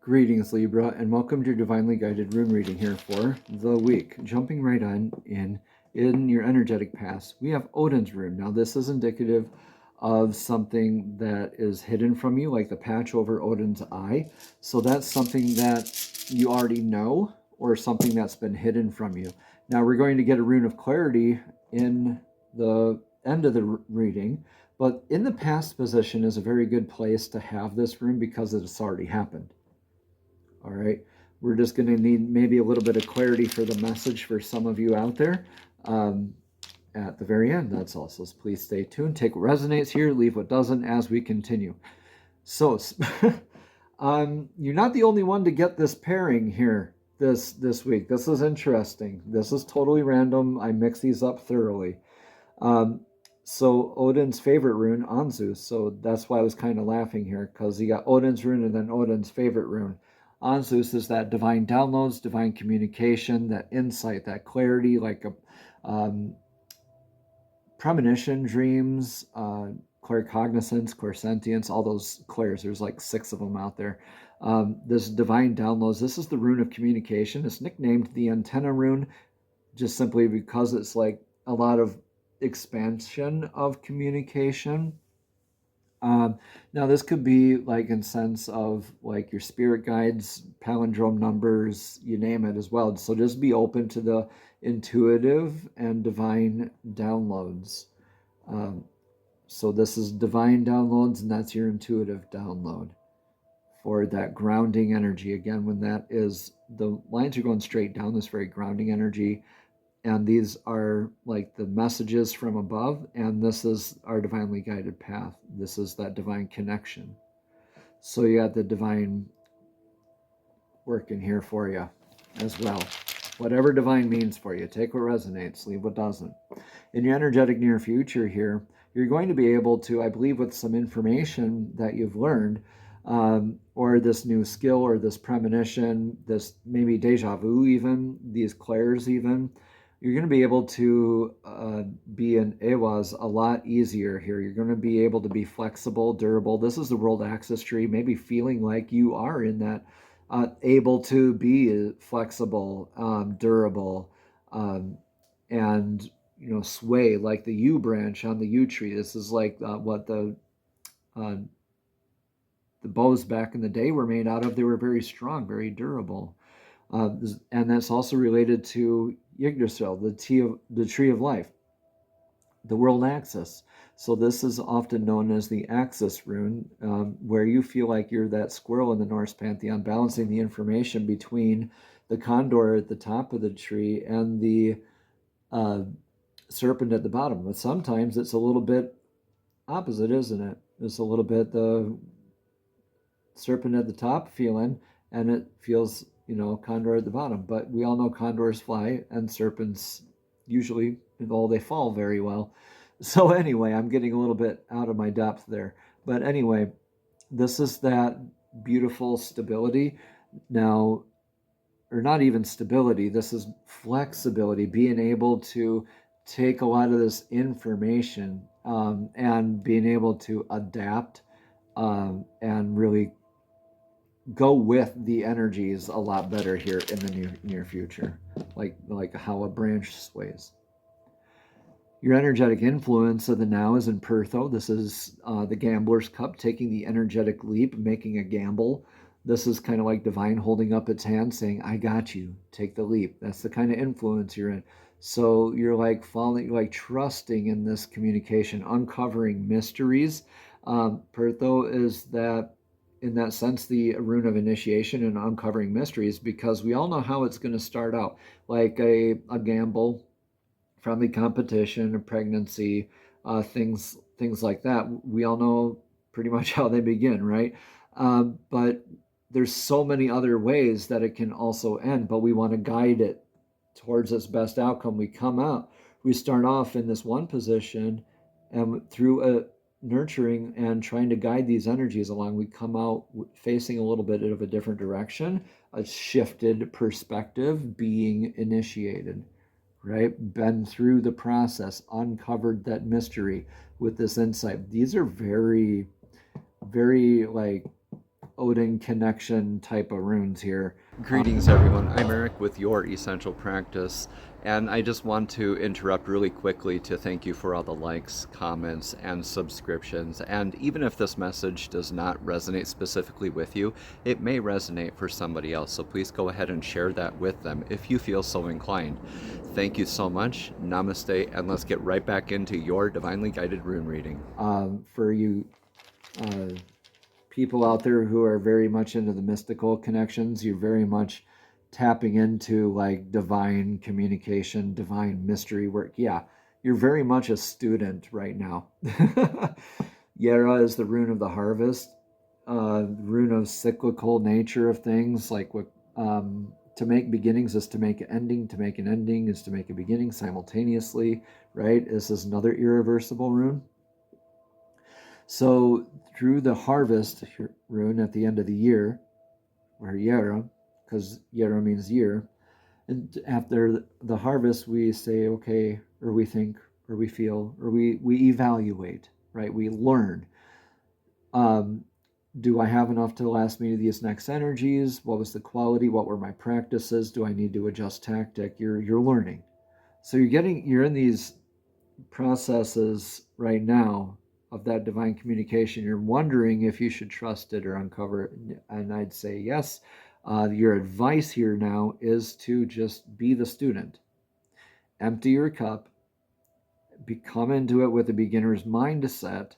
Greetings, Libra, and welcome to your divinely guided rune reading here for the week. Jumping right on in your energetic past, we have Odin's rune. Now, this is indicative of something that is hidden from you, like the patch over Odin's eye. So that's something that you already know, or something that's been hidden from you. Now, we're going to get a rune of clarity in the end of the reading, but in the past position is a very good place to have this rune because it's already happened. All right, we're just going to need maybe a little bit of clarity for the message for some of you out there at the very end. That's all. So please stay tuned. Take what resonates here, leave what doesn't as we continue. So you're not the only one to get this pairing here this week. This is interesting. This is totally random. I mix these up thoroughly. So Odin's favorite rune, Anzu. So that's why I was kind of laughing here, because you got Odin's rune and then Odin's favorite rune. Anzus is that divine downloads, divine communication, that insight, that clarity, like a premonition, dreams, claircognizance, clairsentience, all those clairs. There's like 6 of them out there. This divine downloads, this is the rune of communication. It's nicknamed the antenna rune just simply because it's like a lot of expansion of communication. Now this could be like in sense of like your spirit guides, palindrome numbers, you name it as well. So just be open to the intuitive and divine downloads. So this is divine downloads, and that's your intuitive download for that grounding energy. Again, when that is, the lines are going straight down, this very grounding energy. And these are like the messages from above, and this is our divinely guided path. This is that divine connection. So you got the divine working here for you as well. Whatever divine means for you, take what resonates, leave what doesn't. In your energetic near future here, you're going to be able to, I believe, with some information that you've learned, or this new skill, or this premonition, this maybe deja vu even, these clairs even, you're going to be able to be an Ewas a lot easier here. You're going to be able to be flexible, durable. This is the world axis tree, maybe feeling like you are in that, able to be flexible, durable, and sway like the U branch on the U tree. This is like what the bows back in the day were made out of. They were very strong, very durable. And that's also related to Yggdrasil, the tree of life, the world axis. So this is often known as the axis rune, where you feel like you're that squirrel in the Norse pantheon, balancing the information between the condor at the top of the tree and the serpent at the bottom. But sometimes it's a little bit opposite, isn't it? It's a little bit the serpent at the top feeling, and it feels condor at the bottom. But we all know condors fly and serpents usually, although they fall very well. So anyway, I'm getting a little bit out of my depth there. But anyway, this is that beautiful stability. Now, or not even stability, this is flexibility, being able to take a lot of this information and being able to adapt and really go with the energies a lot better here in the near future, like how a branch sways. Your energetic influence of the now is in Pertho. This is the gambler's cup, taking the energetic leap, making a gamble. This is kind of like divine holding up its hand saying, I got you, take the leap. That's the kind of influence you're in. So you're like falling, like trusting in this communication, uncovering mysteries. Pertho is that, in that sense, the rune of initiation and uncovering mysteries, because we all know how it's going to start out, like a gamble, friendly competition, a pregnancy, things like that. We all know pretty much how they begin, right? But there's so many other ways that it can also end, but we want to guide it towards its best outcome. We start off in this one position, and through a nurturing and trying to guide these energies along, we come out facing a little bit of a different direction, a shifted perspective, being initiated, right? Been through the process, uncovered that mystery with this insight. These are very, very like Odin connection type of runes here. Greetings, everyone. I'm Eric with Your Essential Practice, and I just want to interrupt really quickly to thank you for all the likes, comments, and subscriptions. And even if this message does not resonate specifically with you, it may resonate for somebody else. So please go ahead and share that with them if you feel so inclined. Thank you so much. Namaste, and let's get right back into your divinely guided rune reading. For you people out there who are very much into the mystical connections, you're very much tapping into like divine communication, divine mystery work. Yeah, you're very much a student right now. Yera is the rune of the harvest, rune of cyclical nature of things. Like what to make beginnings is to make an ending. To make an ending is to make a beginning simultaneously. Right? This is another irreversible rune. So through the harvest rune at the end of the year, or Yera, because Yera means year, and after the harvest we say, okay, or we think, or we feel, or we evaluate, right? We learn. Do I have enough to last me these next energies? What was the quality? What were my practices? Do I need to adjust tactic? You're learning. So you're in these processes right now of that divine communication. You're wondering if you should trust it or uncover it, and I'd say yes. Your advice here now is to just be the student. Empty your cup, come into it with a beginner's mindset,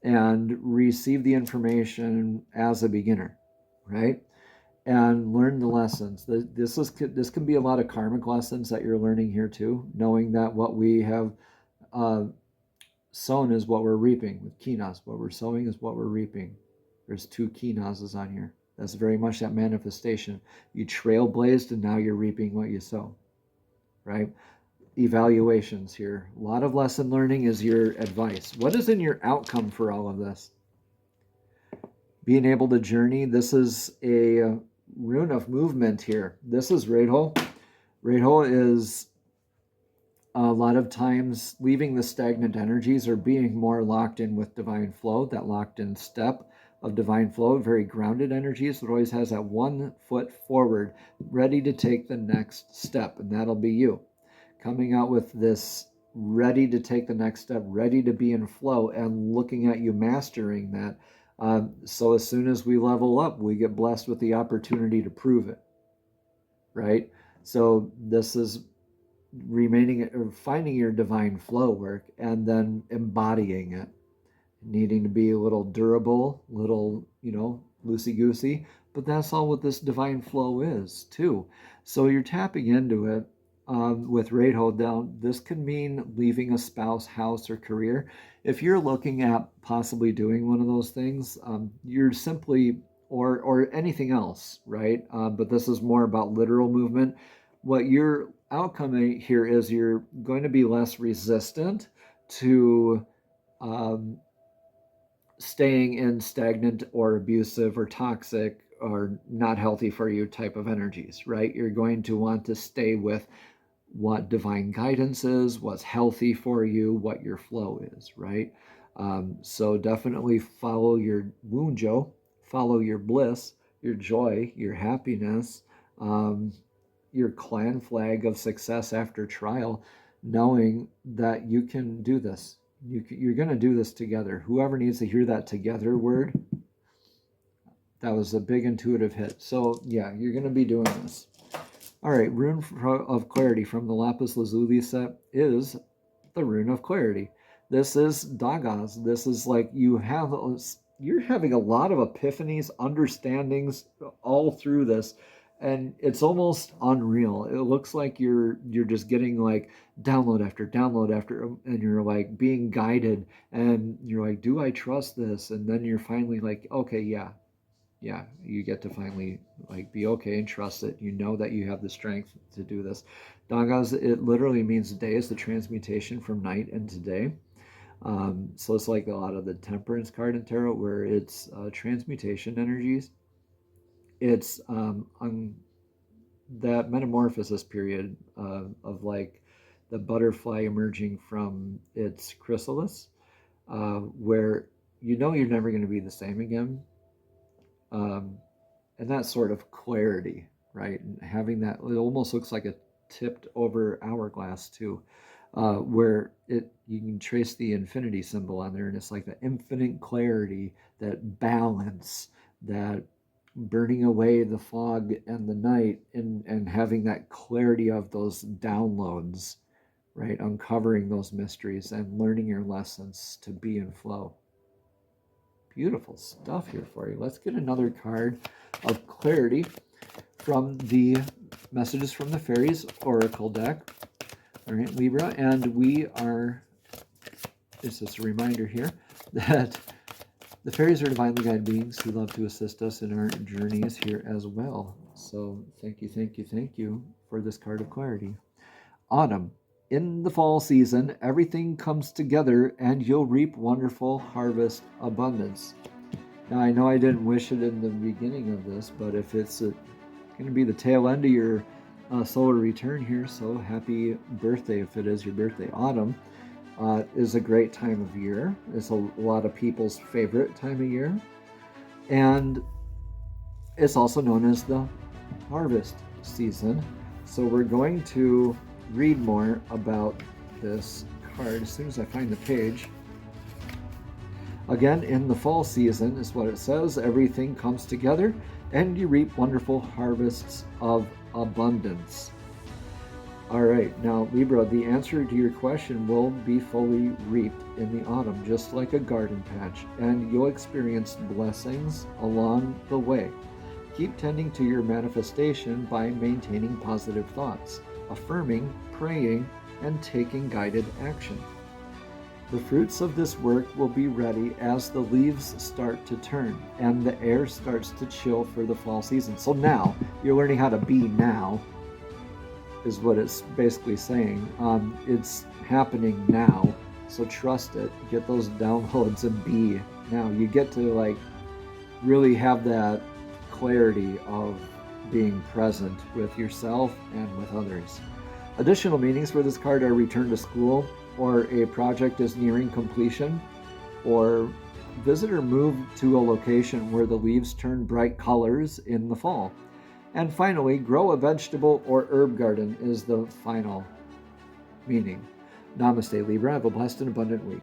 and receive the information as a beginner, right? And learn the lessons. This can be a lot of karmic lessons that you're learning here too, knowing that what we have sown is what we're reaping with kinas. What we're sowing is what we're reaping. There's 2 kinas on here. That's very much that manifestation. You trailblazed and now you're reaping what you sow, right? Evaluations here. A lot of lesson learning is your advice. What is in your outcome for all of this? Being able to journey. This is a rune of movement here. This is Reho. Reho is a lot of times leaving the stagnant energies or being more locked in with divine flow, that locked in step of divine flow, very grounded energies that always has that 1 foot forward, ready to take the next step, and that'll be you. Coming out with this ready to take the next step, ready to be in flow, and looking at you mastering that. So as soon as we level up, we get blessed with the opportunity to prove it, right? So this is remaining or finding your divine flow work and then embodying it, needing to be a little durable, little, loosey-goosey, but that's all what this divine flow is too. So you're tapping into it with Reho down. This can mean leaving a spouse, house, or career. If you're looking at possibly doing one of those things, you're simply, or anything else, right? But this is more about literal movement. What your outcome here is, you're going to be less resistant to staying in stagnant or abusive or toxic or not healthy for you type of energies, right? You're going to want to stay with what divine guidance is, what's healthy for you, what your flow is, right? So definitely follow your wunjo, follow your bliss, your joy, your happiness, your clan flag of success after trial, knowing that you can do this. You're going to do this together. Whoever needs to hear that together word, that was a big intuitive hit. So yeah, you're going to be doing this. All right, rune of clarity from the Lapis Lazuli set is the rune of clarity. This is Dagas. This is like you're having a lot of epiphanies, understandings all through this, and it's almost unreal. It looks like you're just getting like download after download after, and you're like being guided, and you're like, do I trust this? And then you're finally like, okay, yeah, you get to finally like be okay and trust it. You know that you have the strength to do this. Dagas, it literally means day is the transmutation from night into day. So it's like a lot of the temperance card in tarot where it's transmutation energies. It's on that metamorphosis period of like the butterfly emerging from its chrysalis, where you're never going to be the same again. And that sort of clarity, right? And having that, it almost looks like a tipped over hourglass too, where you can trace the infinity symbol on there, and it's like the infinite clarity, that balance, that burning away the fog and the night, and having that clarity of those downloads, right? Uncovering those mysteries and learning your lessons to be in flow. Beautiful stuff here for you. Let's get another card of clarity from the Messages from the Fairies Oracle deck. All right, Libra, and it's just a reminder here that the fairies are divinely guided beings who love to assist us in our journeys here as well. So thank you for this card of clarity. Autumn. In the fall season, everything comes together and you'll reap wonderful harvest abundance. Now, I know I didn't wish it in the beginning of this, but if it's going to be the tail end of your solar return here, so happy birthday if it is your birthday. Autumn is a great time of year. It's a lot of people's favorite time of year. And it's also known as the harvest season. So we're going to read more about this card as soon as I find the page. Again, in the fall season is what it says. Everything comes together and you reap wonderful harvests of abundance. All right, now Libra, the answer to your question will be fully reaped in the autumn, just like a garden patch, and you'll experience blessings along the way. Keep tending to your manifestation by maintaining positive thoughts, affirming, praying, and taking guided action. The fruits of this work will be ready as the leaves start to turn and the air starts to chill for the fall season. So now, you're learning how to be now, is what it's basically saying. It's happening now, so trust it. Get those downloads and be now. You get to really have that clarity of being present with yourself and with others. Additional meanings for this card are return to school, or a project is nearing completion, or visit or move to a location where the leaves turn bright colors in the fall. And finally, grow a vegetable or herb garden is the final meaning. Namaste, Libra. Have a blessed and abundant week.